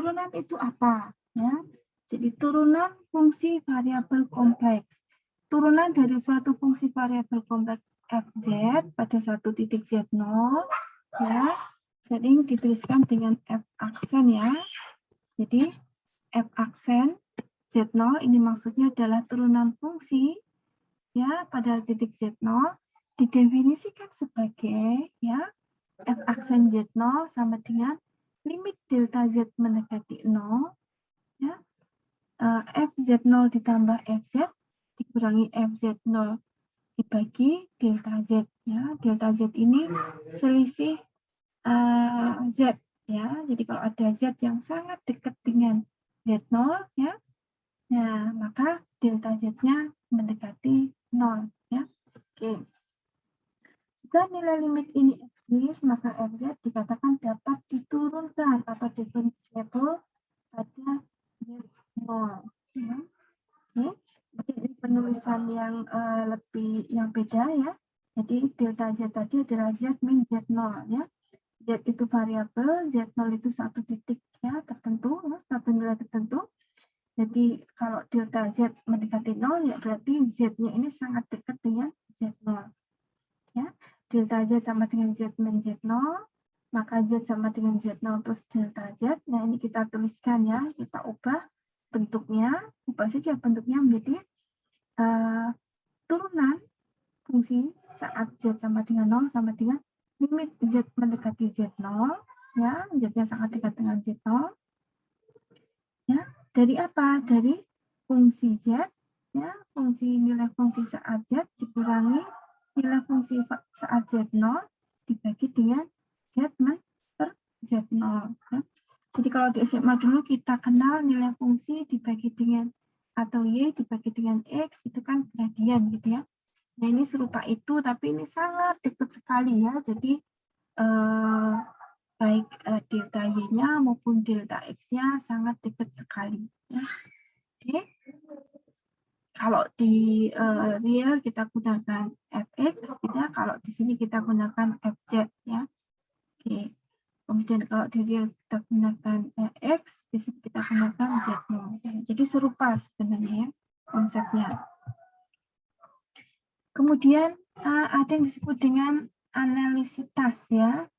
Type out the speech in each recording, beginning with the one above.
turunan itu apa? Ya, jadi turunan fungsi variabel kompleks. Turunan dari suatu fungsi variabel kompleks fz pada satu titik z0, ya, sering dituliskan dengan f aksen ya. Jadi f aksen z0 ini maksudnya adalah turunan fungsi ya pada titik z0 didefinisikan sebagai ya f aksen z0 sama dengan limit delta z mendekati 0 ya, fz0 ditambah fz dikurangi fz0 dibagi delta z ya. Delta z ini selisih z ya. Jadi kalau ada z yang sangat dekat dengan z0 ya, nah maka delta z-nya mendekati 0 ya. Oke. Jika nilai limit ini eksis, maka fz dikatakan dapat diturunkan atau differentiable pada z0 ya. Oke. Jadi penulisan yang lebih yang beda ya. Jadi delta z tadi adalah z min z0 ya. Z itu variabel, z0 itu satu titik ya tertentu, ya, satu nilai tertentu. Jadi kalau delta z mendekati 0 ya berarti z-nya ini sangat dekat dengan z0. Ya. Delta z sama dengan z min z0, maka z sama dengan z0 plus delta z. Nah, ini kita tuliskan ya, kita ubah bentuknya, ubah saja bentuknya menjadi turunan fungsi saat z sama dengan 0 sama dengan limit z mendekati z0 ya, z-nya sangat dekat dengan z0 ya. Dari apa? Dari fungsi z ya, nilai fungsi saat z dikurangi nilai fungsi saat z0 dibagi dengan z min per z0 ya. Jadi kalau di SMA dulu kita kenal nilai fungsi dibagi dengan atau y dibagi dengan x itu kan gradien gitu ya. Nah ini serupa itu tapi ini sangat dekat sekali ya. Jadi baik delta y-nya maupun delta x-nya sangat dekat sekali ya. Oke. Kalau di real kita gunakan fx ya, kalau di sini kita gunakan fz ya. Oke. Kemudian kalau di real kita gunakan x, di sini kita gunakan z0. Jadi serupa sebenarnya ya, konsepnya. Kemudian ada yang disebut dengan analisitas ya.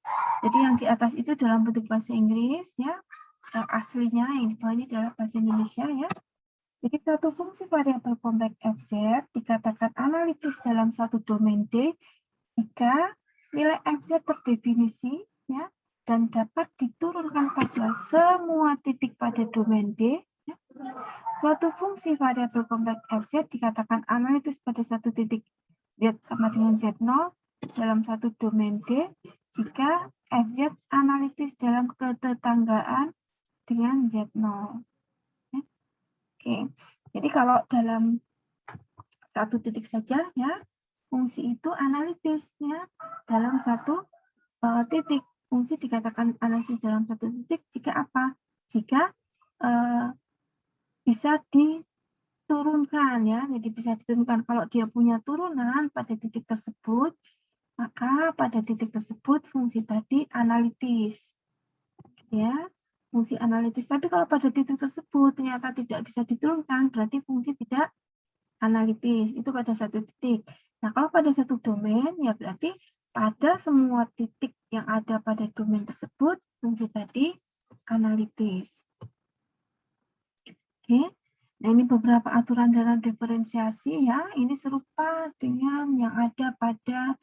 Jadi yang di atas itu dalam bentuk bahasa Inggris ya. Aslinya yang di bawah ini adalah bahasa Indonesia ya. Jadi satu fungsi variabel kompleks fz dikatakan analitis dalam satu domain D jika nilai fz terdefinisi ya dan dapat diturunkan pada semua titik pada domain D. Ya. Suatu fungsi variabel kompleks fz dikatakan analitis pada satu titik z sama dengan z0 dalam satu domain D jika fz analitis dalam ketetanggaan dengan z0. Ya. Oke, jadi kalau dalam satu titik saja ya fungsi itu analitis ya dalam satu titik. Fungsi dikatakan analitis dalam satu titik jika apa? Jika bisa diturunkan ya, jadi bisa diturunkan. Kalau dia punya turunan pada titik tersebut, maka pada titik tersebut fungsi tadi analitis ya, fungsi analitis. Tapi kalau pada titik tersebut ternyata tidak bisa diturunkan, berarti fungsi tidak analitis. Itu pada satu titik. Nah, kalau pada satu domain ya berarti pada semua titik yang ada pada domain tersebut fungsi tadi analitis. Oke. Nah, ini beberapa aturan dalam diferensiasi ya. Ini serupa dengan yang ada pada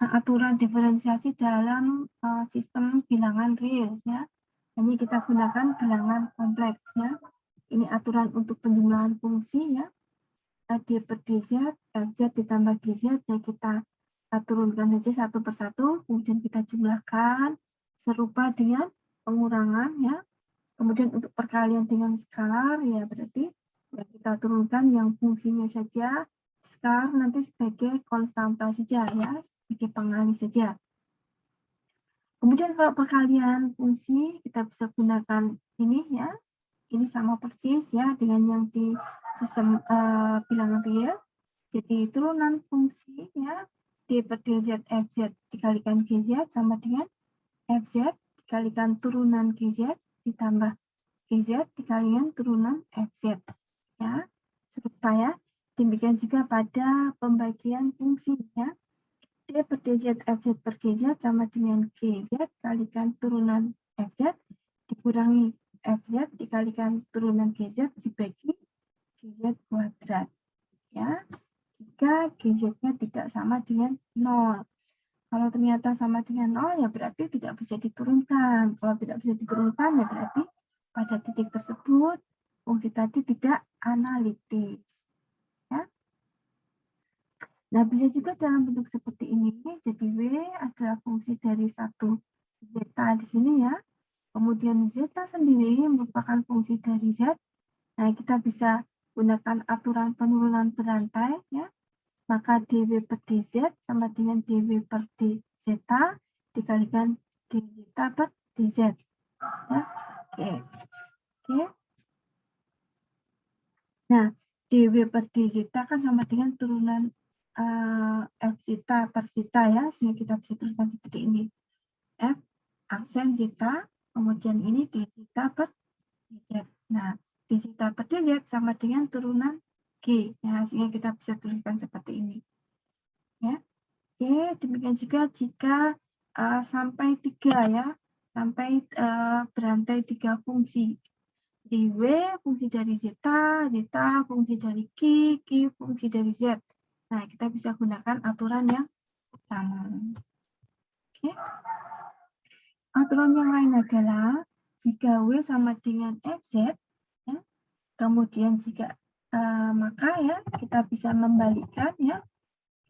aturan diferensiasi dalam sistem bilangan real ya. Ini kita gunakan bilangan kompleks ya. Ini aturan untuk penjumlahan fungsi ya. D per dz, fz ditambah gz, jadi kita turunkan saja satu persatu, kemudian kita jumlahkan serupa dengan pengurangan ya. Kemudian untuk perkalian dengan skalar ya berarti ya kita turunkan yang fungsinya saja, skar nanti sebagai konstanta saja ya, sebagai pengali saja. Kemudian kalau perkalian fungsi kita bisa gunakan ini ya. Ini sama persis ya dengan yang di sistem bilangan real. Jadi turunan fungsi ya d per dz fz dikalikan gz sama dengan fz dikalikan turunan gz ditambah GZ dikalikan turunan FZ. Ya, serupa ya. Demikian juga pada pembagian fungsinya. D per DZ FZ per GZ sama dengan GZ kalikan turunan FZ dikurangi FZ dikalikan turunan GZ dibagi GZ kuadrat. Ya, jika GZ-nya tidak sama dengan 0. Kalau ternyata sama dengan 0, ya berarti tidak bisa diturunkan. Kalau tidak bisa diturunkan, ya berarti pada titik tersebut fungsi tadi tidak analitis. Ya. Nah, bisa juga dalam bentuk seperti ini. Jadi W adalah fungsi dari satu zeta di sini ya. Kemudian zeta sendiri merupakan fungsi dari Z. Nah, kita bisa gunakan aturan penurunan berantai ya. Maka dW per dz sama dengan dW per d zeta dikalikan d zeta per dz. Ya. Oke. Nah, dW per d zeta kan sama dengan turunan f zeta per zeta ya, sehingga kita bisa tuliskan seperti ini. F aksen zeta, kemudian ini d zeta per dz. Nah, d zeta per dz sama dengan turunan G, ya, sehingga kita bisa tuliskan seperti ini. Ya. Oke, demikian juga jika sampai 3 ya, sampai berantai 3 fungsi. Di W fungsi dari zeta, zeta fungsi dari Q fungsi dari Z. Nah, kita bisa gunakan aturan yang sama. Oke. Aturan yang lain adalah jika W sama dengan FZ, ya, kemudian jika maka ya kita bisa membalikkan ya.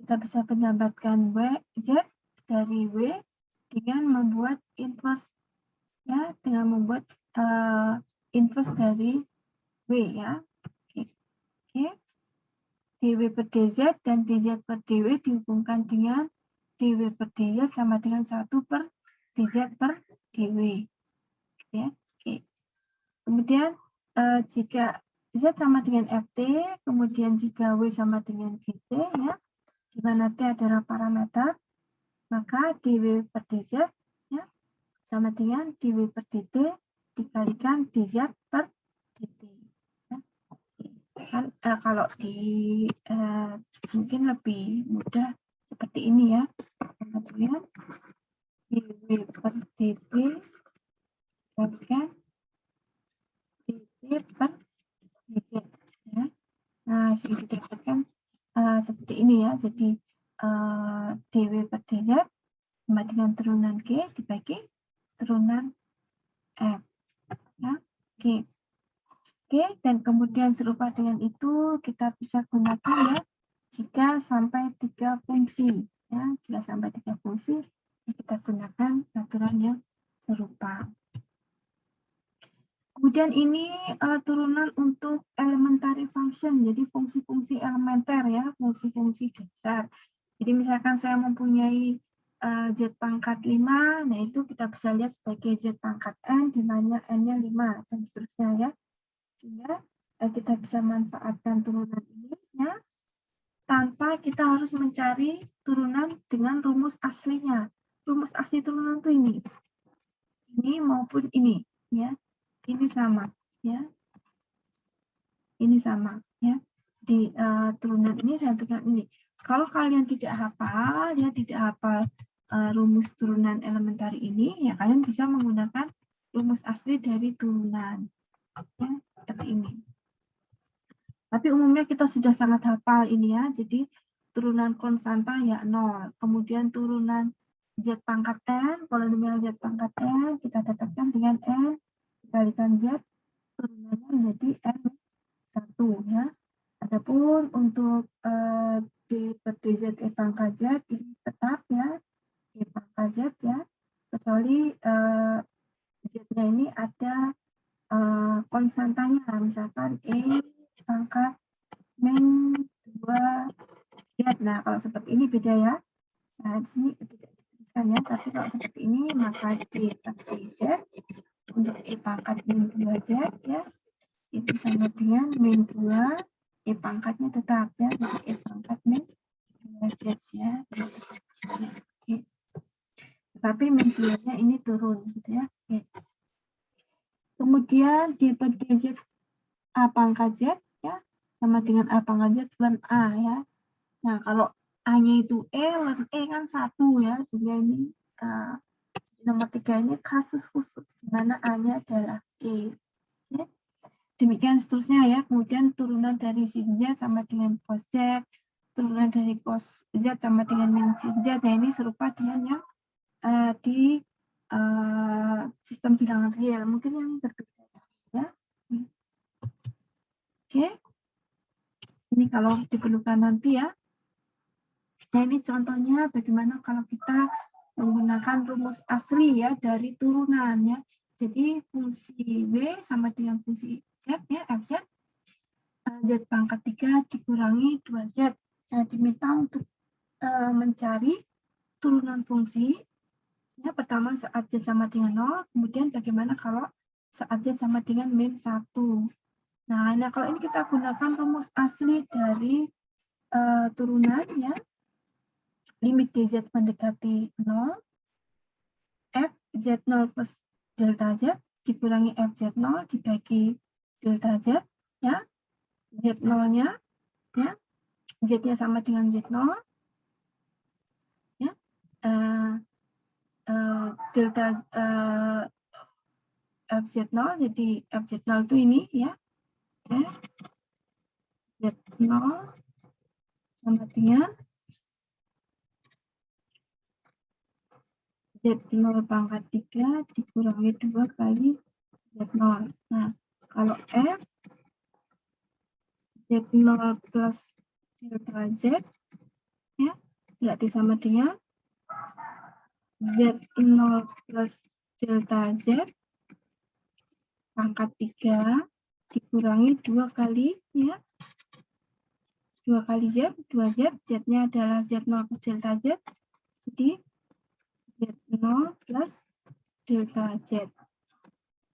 Kita bisa mendapatkan Z dari W dengan membuat inverse ya, dengan membuat inverse dari W ya. Oke. dW per dz dan dz per dw dihubungkan dengan dW per dz sama dengan 1 per dz per dw. Ya. Oke. Kemudian jika Z sama dengan FT, kemudian jika W sama dengan GT ya, di mana T adalah parameter, maka dW per dz ya, sama dengan dW per dt dikalikan dz per dt. Ya. Kan, kalau di mungkin lebih mudah seperti ini ya, sama dengan dW per dt dikalikan dt per dz. Ya. Nah, sehingga didapatkan seperti ini ya. Jadi dW per dz sama dengan turunan G dibagi turunan F. Ya. Oke. Oke, dan kemudian serupa dengan itu kita bisa gunakan ya jika sampai 3 fungsi. Ya, jika sampai 3 fungsi kita gunakan aturan yang serupa. Kemudian ini turunan untuk elementary function, jadi fungsi-fungsi elementer ya, fungsi-fungsi dasar. Jadi misalkan saya mempunyai Z pangkat 5, nah itu kita bisa lihat sebagai Z pangkat N, di mana N-nya 5, dan seterusnya ya. Sehingga kita bisa manfaatkan turunan ini ya, tanpa kita harus mencari turunan dengan rumus aslinya. Rumus asli turunan itu ini maupun ini ya. Ini sama ya, ini sama ya, di turunan ini dan turunan ini. Kalau kalian tidak hafal ya, tidak hafal rumus turunan elementari ini ya, kalian bisa menggunakan rumus asli dari turunan ya, seperti ini. Tapi umumnya kita sudah sangat hafal ini ya, jadi turunan konstanta ya 0, kemudian turunan Z pangkat N, polinomial Z pangkat N kita dapatkan dengan N dikalikan Z, turunannya menjadi N1 ya. Adapun untuk D per DZ E pangkat Z ini tetap ya, E pangkat Z ya, kecuali Z-nya ini ada konstantanya, misalkan E pangkat min 2 Z. Nah, kalau seperti ini beda ya. Nah, di sini tidak dituliskan ya, tapi kalau seperti ini maka D per DZ untuk E pangkat min 2Z ya, itu sama dengan min 2, E pangkatnya tetap ya, jadi E pangkat min 2Z ya. Oke. Tetapi min 2-nya ini turun gitu ya. Oke. Kemudian d per dz A pangkat Z ya sama dengan A pangkat Z ln A ya. Nah, kalau A-nya itu E, ln E kan 1 ya, sehingga ini nomor 3 ini kasus khusus di mana A-nya adalah E. Ya. Demikian seterusnya ya. Kemudian turunan dari sin Z sama dengan cos Z, turunan dari cos Z sama dengan min sin Z. Nah, ini serupa dengan yang di sistem bilangan real. Mungkin yang berbeda ya. Oke. Ini kalau diperlukan nanti ya. Nah, ini contohnya bagaimana kalau kita menggunakan rumus asli ya dari turunannya. Jadi fungsi W sama dengan fungsi Z ya, Fz. Z pangkat 3 dikurangi 2Z. Nah, diminta untuk mencari turunan fungsi. Ya, pertama saat Z sama dengan 0, kemudian bagaimana kalau saat Z sama dengan min 1. Nah, kalau ini kita gunakan rumus asli dari turunan ya. Limit dz mendekati 0, f z0 plus delta z dikurangi f z0 dibagi delta z ya. Z0-nya ya. Z-nya sama dengan Z0 ya. Delta fz0 jadi fz0 itu ini ya. Z0 sama dengan Z0 pangkat 3 dikurangi 2 kali Z0. Nah, kalau F Z0 plus delta Z ya, berarti sama dengan Z0 plus delta Z pangkat 3 dikurangi 2 kali ya. 2 kali Z, 2Z, Z-nya adalah Z0 plus delta Z. Jadi Z0 plus delta Z.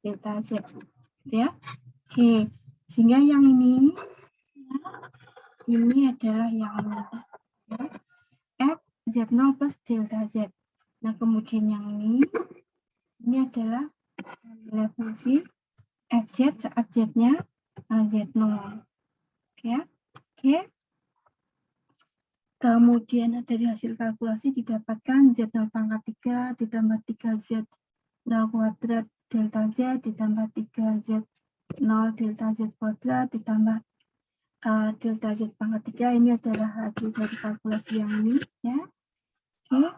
Delta Z ya. Oke, sehingga yang ini adalah yang ya, F Z0 plus delta Z. Nah, kemudian yang ini adalah fungsi Fz saat Z-nya Z0. Oke ya. Oke. Kemudian dari hasil kalkulasi didapatkan Z0 pangkat 3 ditambah 3Z0 kuadrat delta Z ditambah 3Z0 delta Z kuadrat ditambah delta Z pangkat 3. Ini adalah hasil dari kalkulasi yang ini ya. Oke.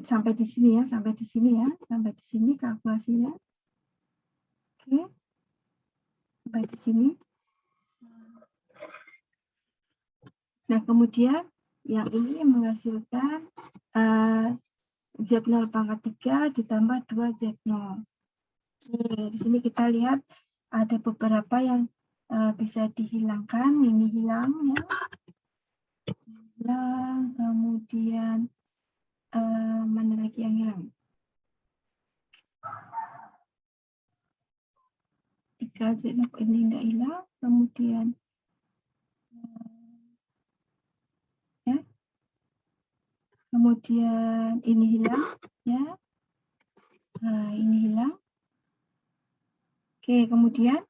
Sampai di sini ya, sampai di sini kalkulasinya. Oke. Sampai di sini. Nah, kemudian yang ini menghasilkan Z0 pangkat 3 ditambah 2Z0. Oke, di sini kita lihat ada beberapa yang bisa dihilangkan. Ini hilang ya. Hilang, kemudian mana lagi yang hilang? 3Z0 ini enggak hilang, kemudian ya. Kemudian ini hilang ya. Nah, ini hilang. Oke, kemudian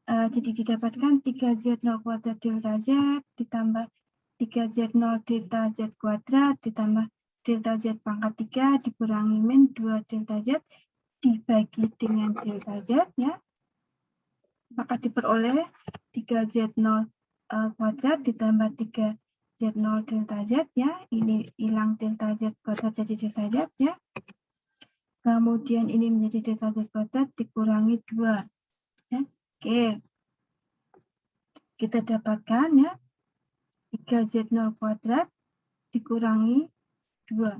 jadi didapatkan 3Z0 kuadrat delta Z ditambah 3Z0 delta Z kuadrat ditambah delta Z pangkat 3 dikurangi min 2 delta Z dibagi dengan delta Z ya. Maka diperoleh 3Z0 kuadrat ditambah 3Z0 delta Z ya. Ini hilang delta Z kuadrat jadi delta Z ya. Kemudian ini menjadi delta Z kuadrat dikurangi 2. Ya. Oke. Kita dapatkan ya 3Z0 kuadrat dikurangi 2.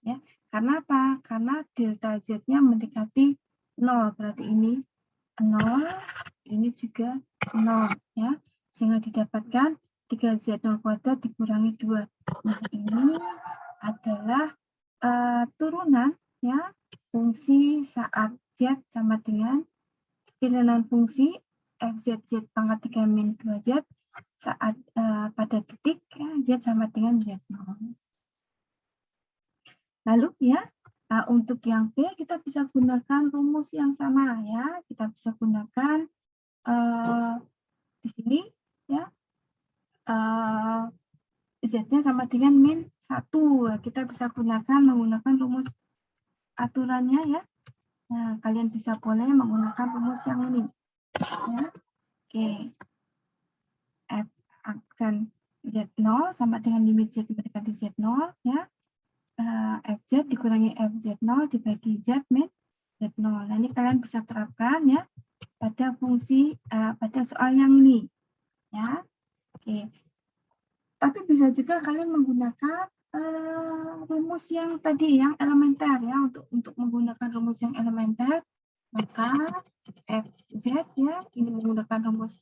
Ya. Karena apa? Karena delta Z-nya mendekati 0. Berarti ini 0, ini juga 0 ya. Sehingga didapatkan 3Z0 kuadrat dikurangi 2. Nah, ini adalah turunan ya fungsi saat Z sama dengan turunan fungsi FZZ pangkat 3 min 2Z saat pada titik ya, Z sama dengan Z0. Lalu ya, Nah, untuk yang B kita bisa gunakan rumus yang sama ya. Kita bisa gunakan di sini ya Z-nya sama dengan min 1. Kita bisa menggunakan rumus aturannya ya. Nah, kalian bisa boleh menggunakan rumus yang ini ya. Oke. F aksen Z0 sama dengan limit Z mendekati Z0 ya. Fz dikurangi Fz0 dibagi Z min Z0. Nah, ini kalian bisa terapkan ya pada fungsi pada soal yang ini ya. Oke. Tapi bisa juga kalian menggunakan rumus yang tadi yang elementer ya. Untuk menggunakan rumus yang elementer maka Fz ya ini menggunakan rumus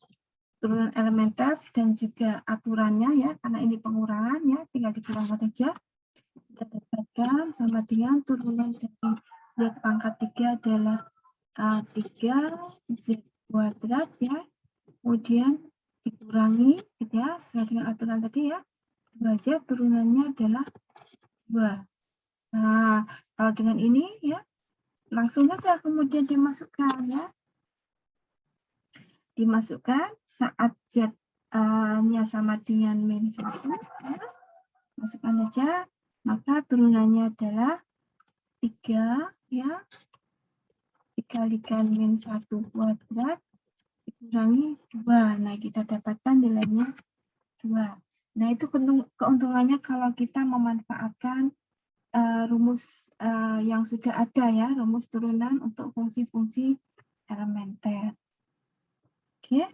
turunan elementer dan juga aturannya ya, karena ini pengurangan ya, tinggal dikurangkan saja. Kita dapatkan sama dengan turunan dari Z pangkat 3 adalah 3 Z kuadrat ya, kemudian dikurangi gitu ya, sesuai dengan aturan tadi ya, 2Z turunannya adalah 2. Nah, kalau dengan ini ya, langsung saja kemudian dimasukkan ya. Dimasukkan saat Z-nya sama dengan min 1 ya. Masukkan aja, maka turunannya adalah 3 ya, dikalikan min 1 kuadrat dikurangi 2. Nah, kita dapatkan nilainya 2. Nah, itu keuntungannya kalau kita memanfaatkan rumus yang sudah ada ya, rumus turunan untuk fungsi-fungsi elementer. Oke.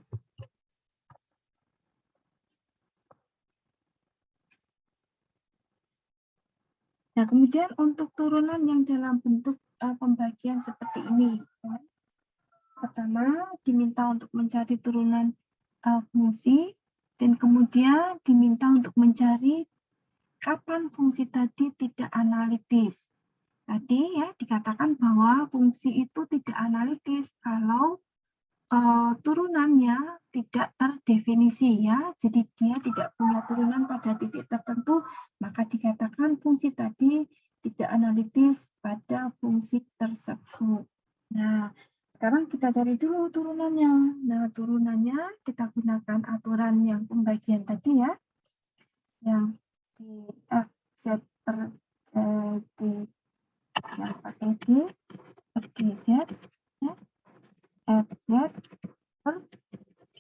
Nah, kemudian untuk turunan yang dalam bentuk pembagian seperti ini. Ya. Pertama, diminta untuk mencari turunan fungsi, dan kemudian diminta untuk mencari kapan fungsi tadi tidak analitis. Tadi ya dikatakan bahwa fungsi itu tidak analitis kalau turunannya tidak terdefinisi ya, jadi dia tidak punya turunan pada titik tertentu, maka dikatakan fungsi tadi tidak analitis pada fungsi tersebut. Nah, sekarang kita cari dulu turunannya. Nah, turunannya kita gunakan aturan yang pembagian tadi ya, yang di Fz per D yang pakai D per DZ ya, Fz per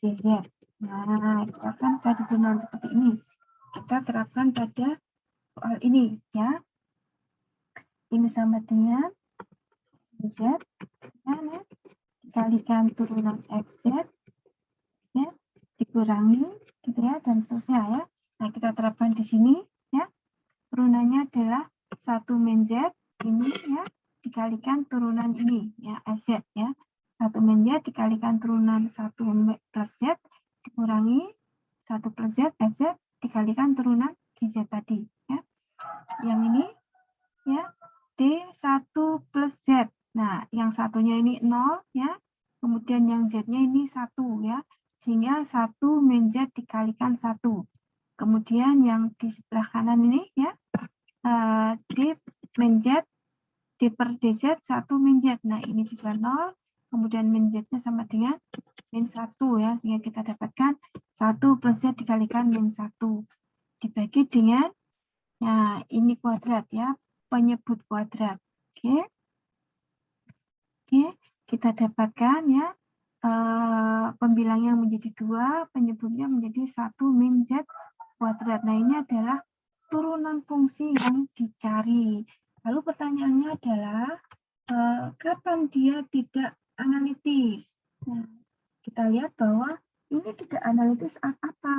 GZ. Nah, kita kan tadi turunan seperti ini. Kita terapkan pada soal ini ya. Ini sama dengan Z ya, dikalikan turunan FZ ya, dikurangi gitu ya, dan seterusnya ya. Nah, kita terapkan di sini ya. Turunannya adalah 1 min Z ini ya, dikalikan turunan ini ya, FZ ya. 1 min Z dikalikan turunan 1 plus Z dikurangi 1 plus Z FZ dikalikan turunan GZ tadi ya. Yang ini ya, D1 plus Z. Nah, yang satunya ini 0 ya. Kemudian yang Z-nya ini 1 ya. Sehingga 1 min Z dikalikan 1. Kemudian yang di sebelah kanan ini ya, D min Z, D per DZ 1 min Z. Nah, ini juga 0. Kemudian min Z-nya sama dengan min 1 ya. Sehingga kita dapatkan 1 plus Z dikalikan min 1. Dibagi dengan, nah ini kuadrat ya, penyebut kuadrat. Oke. Oke, kita dapatkan ya, pembilangnya menjadi 2, penyebutnya menjadi 1 min Z kuadrat. Nah, ini adalah turunan fungsi yang dicari. Lalu pertanyaannya adalah, kapan dia tidak analitis? Nah, kita lihat bahwa ini tidak analitis saat apa?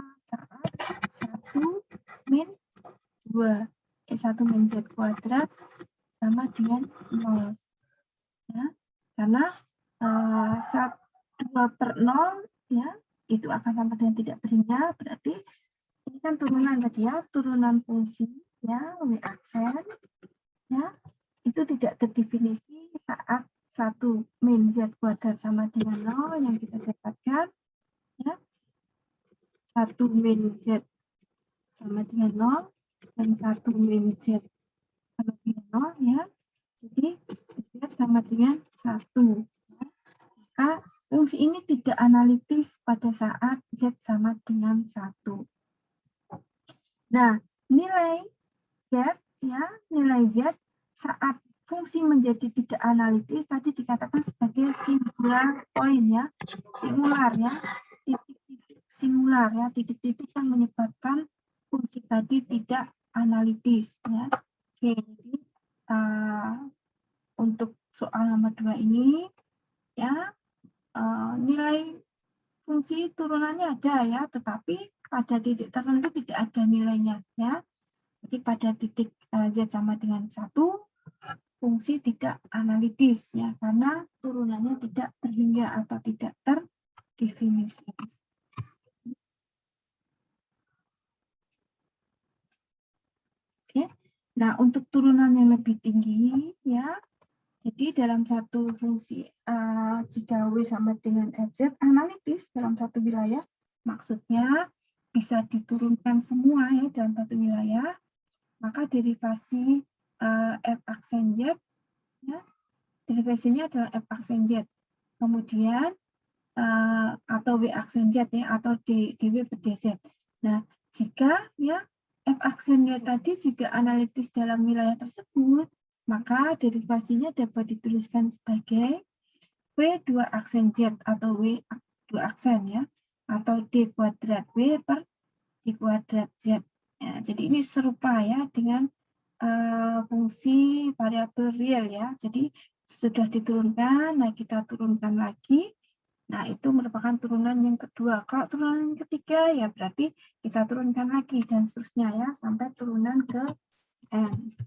Saat 1 min 2. 1 min Z kuadrat sama dengan 0. Ya, karena 2 per 0 ya, itu akan sama dengan tidak berinya, berarti ini kan turunan tadi ya, turunan fungsi ya, W aksen ya, itu tidak terdefinisi saat 1 min Z kuadrat sama dengan 0 yang kita dapatkan ya, 1 min Z sama dengan 0 dan 1 min Z sama dengan 0 ya. Jadi Z sama dengan 1. Maka fungsi ini tidak analitis pada saat Z sama dengan 1. Nah, nilai Z, ya, nilai Z saat fungsi menjadi tidak analitis tadi dikatakan sebagai singular point, ya, singular, ya, titik-titik singular, ya, titik-titik yang menyebabkan fungsi tadi tidak analitis, ya. Oke, jadi untuk soal nomor 2 ini, ya, nilai fungsi turunannya ada, ya, tetapi pada titik tertentu tidak ada nilainya, ya. Jadi pada titik Z sama dengan 1, fungsi tidak analitis, ya, karena turunannya tidak berhingga atau tidak terdefinisi. Oke. Nah, untuk turunan yang lebih tinggi, ya, jadi dalam satu fungsi jika W sama dengan FZ analitis dalam satu wilayah, maksudnya bisa diturunkan semua, ya, dalam satu wilayah, maka derivasi F aksen Z, ya, derivasinya adalah F aksen Z. Kemudian atau W aksen Z, ya, atau dW per dZ. Nah, jika, ya, F aksen Y tadi juga analitis dalam wilayah tersebut, maka derivasinya dapat dituliskan sebagai W2 aksen Z atau W2 aksen, ya, atau D kuadrat W per D kuadrat Z. Ya, jadi ini serupa, ya, dengan fungsi variabel real, ya. Jadi sudah diturunkan, nah kita turunkan lagi. Nah, itu merupakan turunan yang kedua. Kalau turunan yang ketiga, ya berarti kita turunkan lagi dan seterusnya, ya, sampai turunan ke N.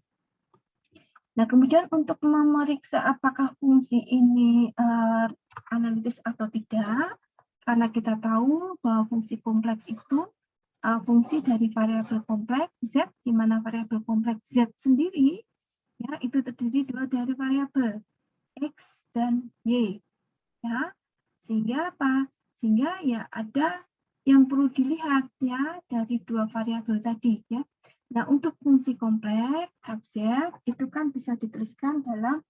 Nah, kemudian untuk memeriksa apakah fungsi ini analitis atau tidak, karena kita tahu bahwa fungsi kompleks itu fungsi dari variabel kompleks Z, di mana variabel kompleks Z sendiri, ya, itu terdiri dari variabel X dan Y, ya. Sehingga apa? Sehingga, ya, ada yang perlu dilihat, ya, dari dua variabel tadi, ya. Nah, untuk fungsi kompleks FZ itu kan bisa dituliskan dalam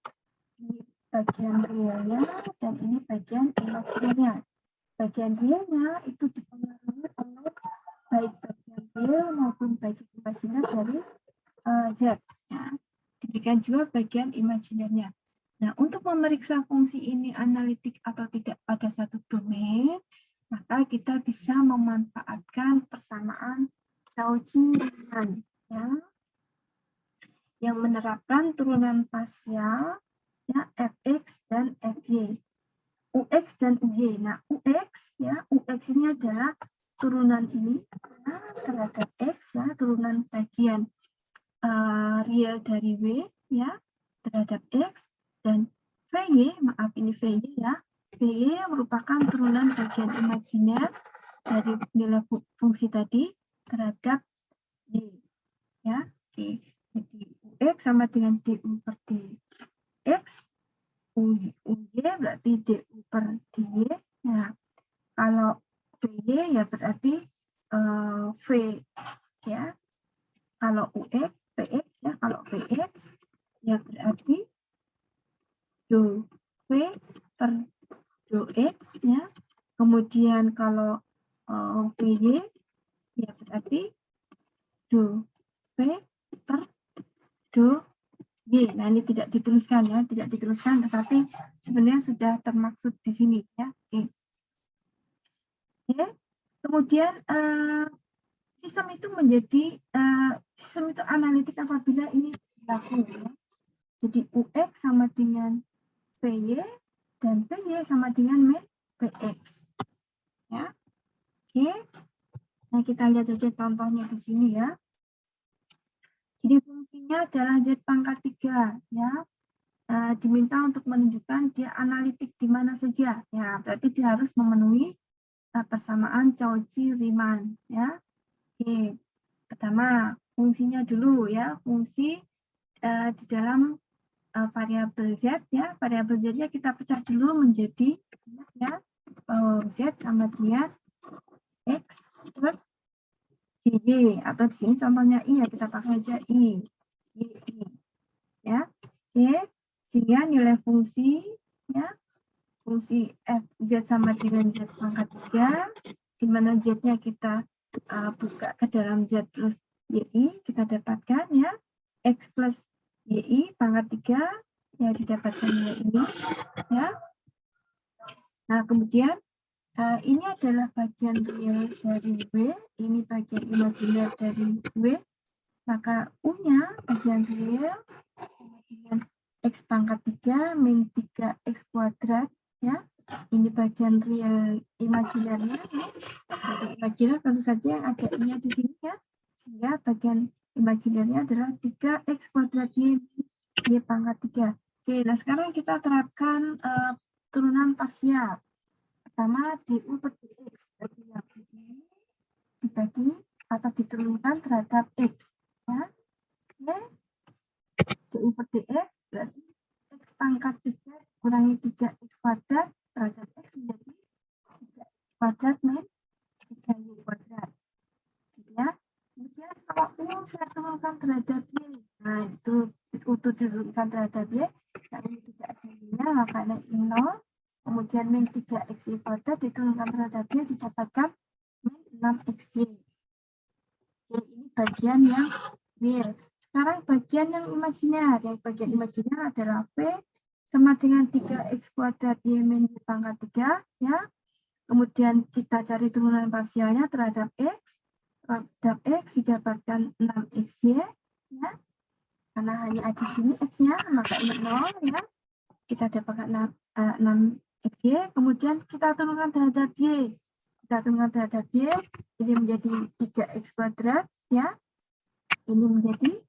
ini bagian realnya dan ini bagian imaginnya. Bagian realnya itu dipengaruhi oleh baik bagian real maupun bagian imajiner dari Z. Ya. Demikian juga bagian imajinernya. Nah, untuk memeriksa fungsi ini analitik atau tidak pada satu domain, maka kita bisa memanfaatkan persamaan Cauchy-Riemann, ya, yang menerapkan turunan parsial, ya, Fx dan Fy, Ux dan Uy. Nah, Ux, ya, Ux ini adalah turunan ini, ya, terhadap X, ya, turunan bagian real dari W, ya, terhadap X, dan Vy, maaf ini Vy, ya, Vy merupakan turunan bagian imajiner dari nilai fungsi tadi terhadap Y, ya. Oke. Jadi Ux sama dengan Du per dx, Uy berarti Du per dy. Nah, kalau Vy ya berarti V, ya. Kalau Ux, Px, ya, kalau Px ya berarti do V per do X, ya. Kemudian kalau Vy ya berarti do V per do Y. Nah, ini tidak dituliskan, ya, tidak dituliskan, tetapi sebenarnya sudah termaksud di sini, ya. Oke. Oke. Kemudian sistem itu menjadi sistem itu analitik apabila ini berlaku, ya. Jadi Ux sama dengan Py dan Py sama dengan Px, ya. Oke. Nah, kita lihat saja contohnya di sini, ya. Jadi fungsinya adalah Z pangkat 3, ya. Diminta untuk menunjukkan dia analitik di mana saja. Ya, berarti dia harus memenuhi persamaan Cauchy-Riemann, ya. Oke. Pertama, fungsinya dulu, ya. Fungsi di dalam variabel Z, ya. Variabel Z-nya kita pecah dulu menjadi, ya, Z sama dengan X plus Y, atau di sini contohnya I, ya, kita pakai aja I. Y, ya. Oke. Sehingga nilai fungsi, ya, fungsi fz sama dengan z pangkat 3, di mana z-nya kita buka ke dalam z plus y, kita dapatkan ya x plus y pangkat 3, ya didapatkan nilai ini ya. Nah kemudian ini adalah bagian real dari W, ini bagian imajiner dari W, maka U-nya bagian real dengan x pangkat 3 min 3x kuadrat ya. Ini bagian real imajinernya ya. Bagian imajiner tentu saja yang ada i-nya di sini ya. Sehingga bagian imajinernya adalah 3x kuadrat y pangkat 3. Oke, nah sekarang kita terapkan turunan parsial. Pertama du per dx bagi yang ini dibagi atau diturunkan terhadap x ya. Oke. Du per dx berarti x pangkat 3 kurangi 3x kuadrat terhadap x menjadi 3x kuadrat min 3y kuadrat. Ya. Kemudian kalau u saya turunkan terhadap y, nah itu diturunkan terhadap y, nah ini tidak ada y-nya, maka ini 0. Kemudian min 3xy kuadrat diturunkan terhadap y didapatkan min 6xy. Oke, ini bagian yang real. Sekarang bagian yang imajiner. Yang bagian imajiner adalah V sama dengan 3x kuadrat y min y pangkat 3 ya. Kemudian kita cari turunan parsialnya terhadap x. Terhadap x didapatkan 6xy ya. Karena hanya ada di sini x-nya, maka ini 0 ya. Kita dapatkan 6xy. Kemudian kita turunkan terhadap y. Kita turunkan terhadap y, ini menjadi 3x kuadrat ya. Ini menjadi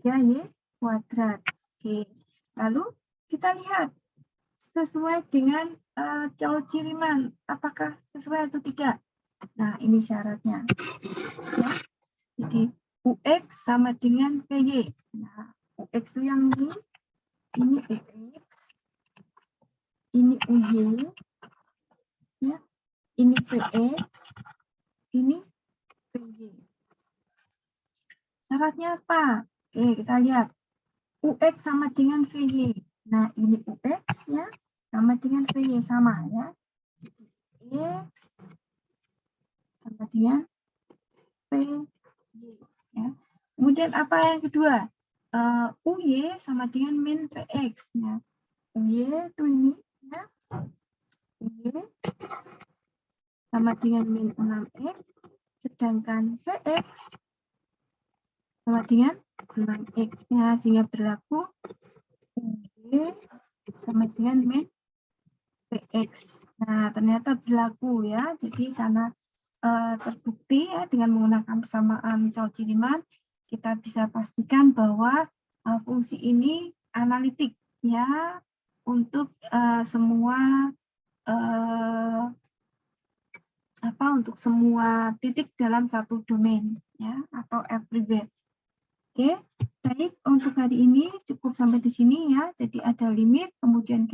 3y kuadrat. Oke. Lalu kita lihat sesuai dengan Cauchy-Riemann, apakah sesuai atau tidak? Nah, ini syaratnya. Ya. Jadi UX sama dengan PY. Nah, UX itu yang ini UX, ini UY, ya. Ini PX, ini PY. Syaratnya apa? Oke, kita lihat. UX sama dengan VY. Nah, ini UX ya, sama dengan VY, sama ya. X sama dengan VY. Ya. Kemudian apa yang kedua? UY sama dengan min PX. Ya. UY itu ini ya. UY sama dengan min 6X. Sedangkan VX sama dengan 6X. Ya, sehingga berlaku UY sama dengan min PX. Nah, ternyata berlaku ya. Jadi karena terbukti ya dengan menggunakan persamaan Cauchy-Riemann, kita bisa pastikan bahwa fungsi ini analitik ya untuk semua untuk semua titik dalam satu domain ya atau everywhere. Oke, baik untuk hari ini cukup sampai di sini ya. Jadi ada limit, kemudian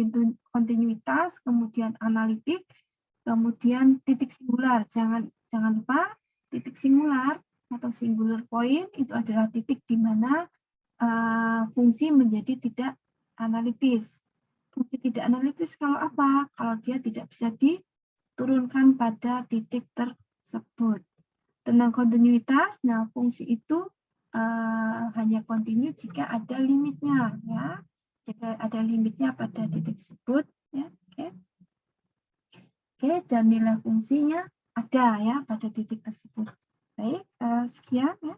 kontinuitas, kemudian analitik, kemudian titik singular. Jangan lupa titik singular atau singular point itu adalah titik di mana fungsi menjadi tidak analitis. Fungsi tidak analitis kalau apa? Kalau dia tidak bisa diturunkan pada titik tersebut. Tentang kontinuitas, nah fungsi itu hanya kontinu jika ada limitnya ya. Jika ada limitnya pada titik tersebut ya. Oke, dan nilai fungsinya ada ya pada titik tersebut. Baik, sekian ya.